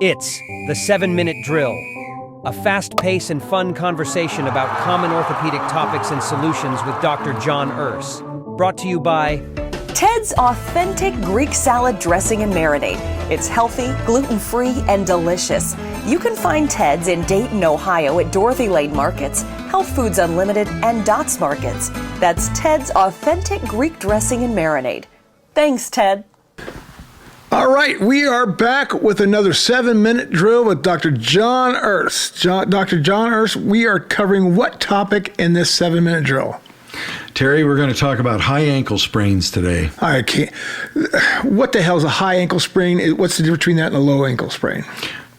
It's the 7-Minute Drill, a fast-paced and fun conversation about common orthopedic topics and solutions with Dr. John Urs. Brought to you by Ted's Authentic Greek Salad Dressing and Marinade. It's healthy, gluten-free, and delicious. You can find Ted's in Dayton, Ohio at Dorothy Lane Markets, Health Foods Unlimited, and Dots Markets. That's Ted's Authentic Greek Dressing and Marinade. Thanks, Ted. All right, we are back with another 7-minute drill with Dr. John Urs. Dr. John Urs, we are covering what topic in this 7-minute drill? Terry, we're going to talk about high ankle sprains today. I can't. What the hell is a high ankle sprain? What's the difference between that and a low ankle sprain?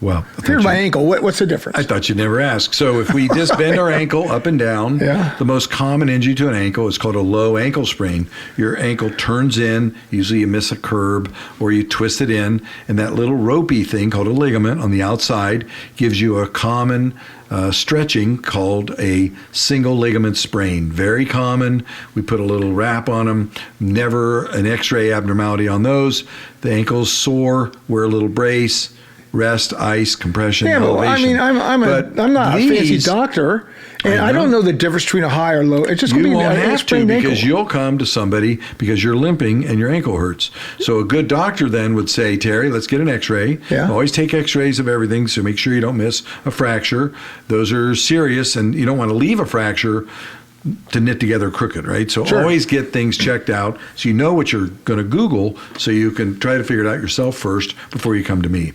Well, here's my ankle. What's the difference? I thought you'd never ask. So if we just bend our ankle up and down, the most common injury to an ankle is called a low ankle sprain. Your ankle turns in, usually you miss a curb or you twist it in, and that little ropey thing called a ligament on the outside gives you a common stretching called a single ligament sprain. Very common. We put a little wrap on them. Never an x-ray abnormality on those. The ankle's sore, wear a little brace. Rest, ice, compression, elevation. I mean, I'm not a fancy doctor, and I don't know the difference between a high or low. It's just going to be a sprained ankle. Because you'll come to somebody because you're limping and your ankle hurts. So a good doctor then would say, Terry, let's get an x-ray. Yeah. Always take x-rays of everything, so make sure you don't miss a fracture. Those are serious, and you don't want to leave a fracture to knit together crooked, right? So always get things checked out so you know what you're going to Google so you can try to figure it out yourself first before you come to me.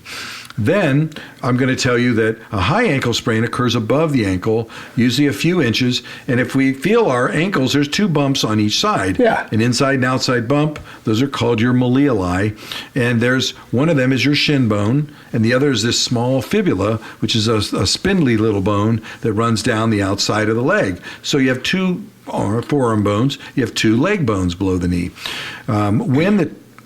Then I'm going to tell you that a high ankle sprain occurs above the ankle, usually a few inches. And if we feel our ankles, there's two bumps on each side. Yeah. An inside and outside bump. Those are called your malleoli. And there's one of them is your shin bone, and the other is this small fibula, which is a spindly little bone that runs down the outside of the leg. So you have two forearm bones. You have two leg bones below the knee. When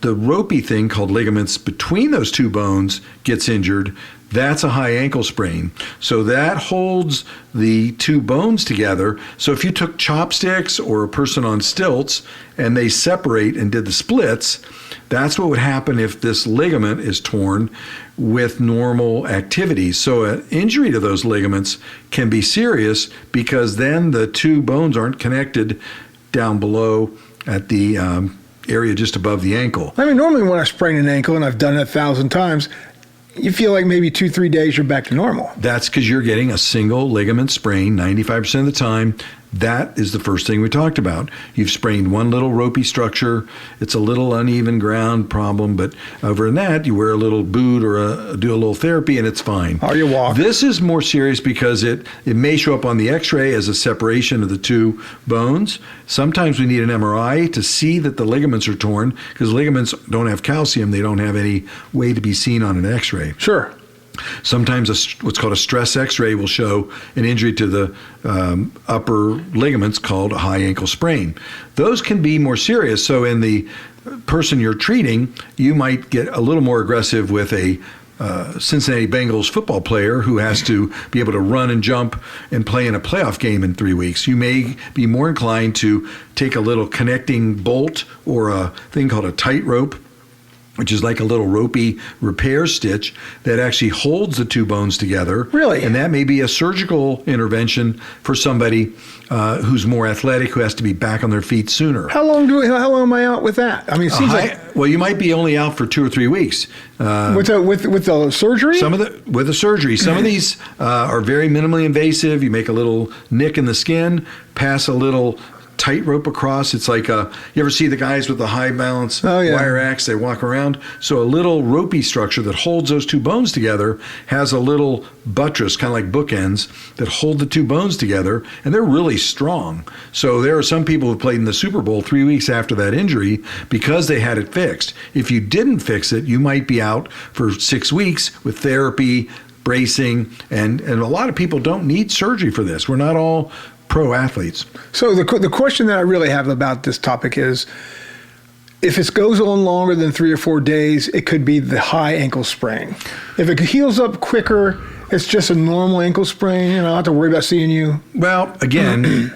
the ropey thing called ligaments between those two bones gets injured, that's a high ankle sprain. So that holds the two bones together. So if you took chopsticks or a person on stilts and they separate and did the splits, that's what would happen if this ligament is torn with normal activity. So an injury to those ligaments can be serious because then the two bones aren't connected down below at the area just above the ankle. I mean, normally when I sprain an ankle, and I've done it 1,000 times, you feel like maybe 2-3 days you're back to normal. That's because you're getting a single ligament sprain 95% of the time. That is the first thing we talked about. You've sprained one little ropey structure. It's a little uneven ground problem, but over in that, you wear a little boot or do a little therapy and it's fine. Or you walk. This is more serious because it may show up on the x-ray as a separation of the two bones. Sometimes we need an MRI to see that the ligaments are torn because ligaments don't have calcium. They don't have any way to be seen on an x-ray. Sure. Sometimes what's called a stress x-ray will show an injury to the upper ligaments called a high ankle sprain. Those can be more serious. So in the person you're treating, you might get a little more aggressive with a Cincinnati Bengals football player who has to be able to run and jump and play in a playoff game in 3 weeks. You may be more inclined to take a little connecting bolt or a thing called a tightrope, which is like a little ropey repair stitch that actually holds the two bones together. Really? And that may be a surgical intervention for somebody who's more athletic, who has to be back on their feet sooner. How long am I out with that? I mean, it seems well, you might be only out for 2 or 3 weeks. With the surgery? With the surgery. Some of these are very minimally invasive. You make a little nick in the skin, pass a little tightrope across. It's like you ever see the guys with the high balance wire axe? They walk around. So a little ropey structure that holds those two bones together has a little buttress, kind of like bookends, that hold the two bones together, and they're really strong. So there are some people who played in the Super Bowl 3 weeks after that injury because they had it fixed. If you didn't fix it, you might be out for 6 weeks with therapy, bracing, and a lot of people don't need surgery for this. We're not all pro athletes. So the question that I really have about this topic is, if it goes on longer than 3 or 4 days, it could be the high ankle sprain. If it heals up quicker, it's just a normal ankle sprain. I don't have to worry about seeing you. Well, again,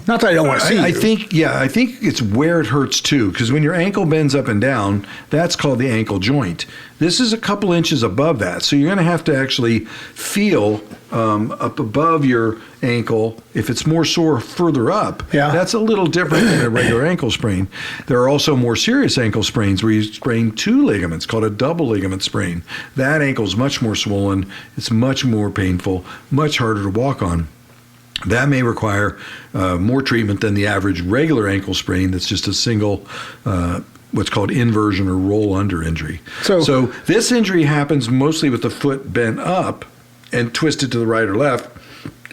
Not that I don't want to see I you. think it's where it hurts too, because when your ankle bends up and down, that's called the ankle joint. This is a couple inches above that, so you're going to have to actually feel up above your ankle. If it's more sore further up, that's a little different than a regular ankle sprain. There are also more serious ankle sprains where you sprain two ligaments, called a double ligament sprain. That ankle is much more swollen. It's much more painful, much harder to walk on. That may require more treatment than the average regular ankle sprain that's just a single what's called inversion or roll under injury. So this injury happens mostly with the foot bent up and twisted to the right or left,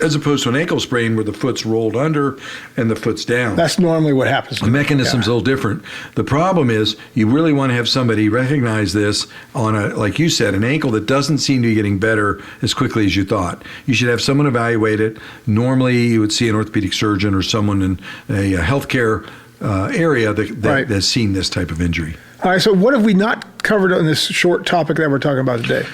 as opposed to an ankle sprain where the foot's rolled under and the foot's down. That's normally what happens. The mechanism's a little different. The problem is you really want to have somebody recognize this on like you said, an ankle that doesn't seem to be getting better as quickly as you thought. You should have someone evaluate it. Normally you would see an orthopedic surgeon or someone in a healthcare area that has seen this type of injury. All right, so what have we not covered on this short topic that we're talking about today?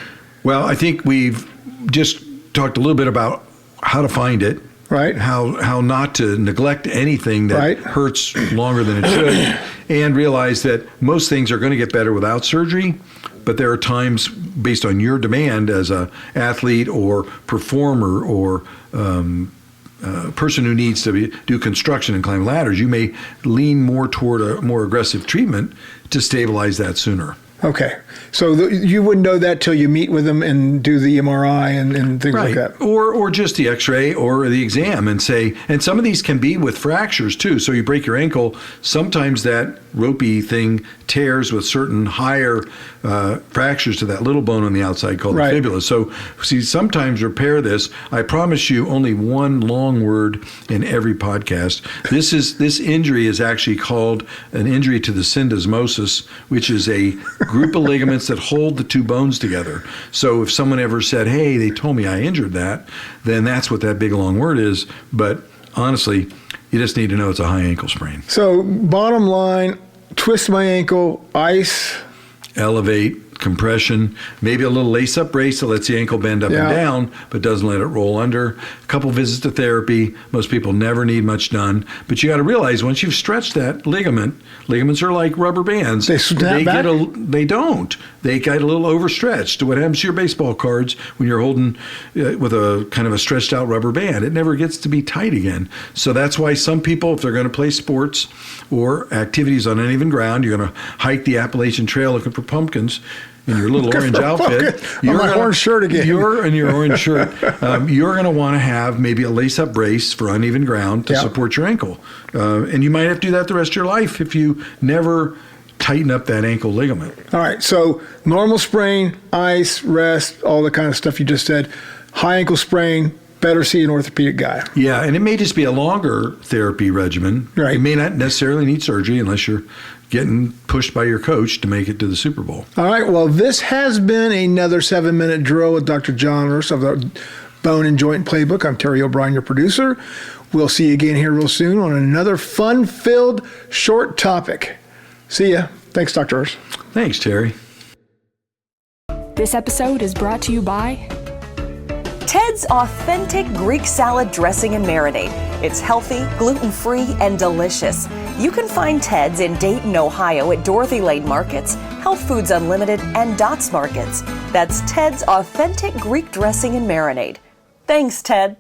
Well, I think we've just talked a little bit about how to find it, right? How not to neglect anything that hurts longer than it should, and realize that most things are going to get better without surgery, but there are times based on your demand as a athlete or performer or person who needs to do construction and climb ladders, you may lean more toward a more aggressive treatment to stabilize that sooner. Okay. So you wouldn't know that till you meet with them and do the MRI and things like that. Or just the x-ray or the exam and say, and some of these can be with fractures too. So you break your ankle, sometimes that ropey thing tears with certain higher fractures to that little bone on the outside called the fibula. So see, sometimes repair this. I promise you only one long word in every podcast. This injury is actually called an injury to the syndesmosis, which is a group of ligaments that hold the two bones together. So if someone ever said, hey, they told me I injured that, then that's what that big long word is. But honestly, you just need to know it's a high ankle sprain. So bottom line, twist my ankle, ice. Elevate, compression, maybe a little lace-up brace that lets the ankle bend up and down, but doesn't let it roll under. A couple visits to therapy. Most people never need much done. But you got to realize once you've stretched that ligament, ligaments are like rubber bands. They snap back? They don't. They get a little overstretched. What happens to your baseball cards when you're holding with a kind of a stretched out rubber band? It never gets to be tight again. So that's why some people, if they're going to play sports or activities on uneven ground, you're going to hike the Appalachian Trail looking for pumpkins in your little orange outfit. You're my orange shirt again. You're in your orange shirt. You're going to want to have maybe a lace-up brace for uneven ground to support your ankle. And you might have to do that the rest of your life if you never tighten up that ankle ligament. All right, so normal sprain, ice, rest, all the kind of stuff you just said. High ankle sprain, better see an orthopedic guy. Yeah, and it may just be a longer therapy regimen. Right. You may not necessarily need surgery unless you're getting pushed by your coach to make it to the Super Bowl. All right, well, this has been another 7-minute drill with Dr. John Urs of the Bone and Joint Playbook. I'm Terry O'Brien, your producer. We'll see you again here real soon on another fun-filled short topic. See ya. Thanks, Dr. Urs. Thanks, Terry. This episode is brought to you by Ted's Authentic Greek Salad Dressing and Marinade. It's healthy, gluten-free, and delicious. You can find Ted's in Dayton, Ohio at Dorothy Lane Markets, Health Foods Unlimited, and Dots Markets. That's Ted's Authentic Greek Dressing and Marinade. Thanks, Ted.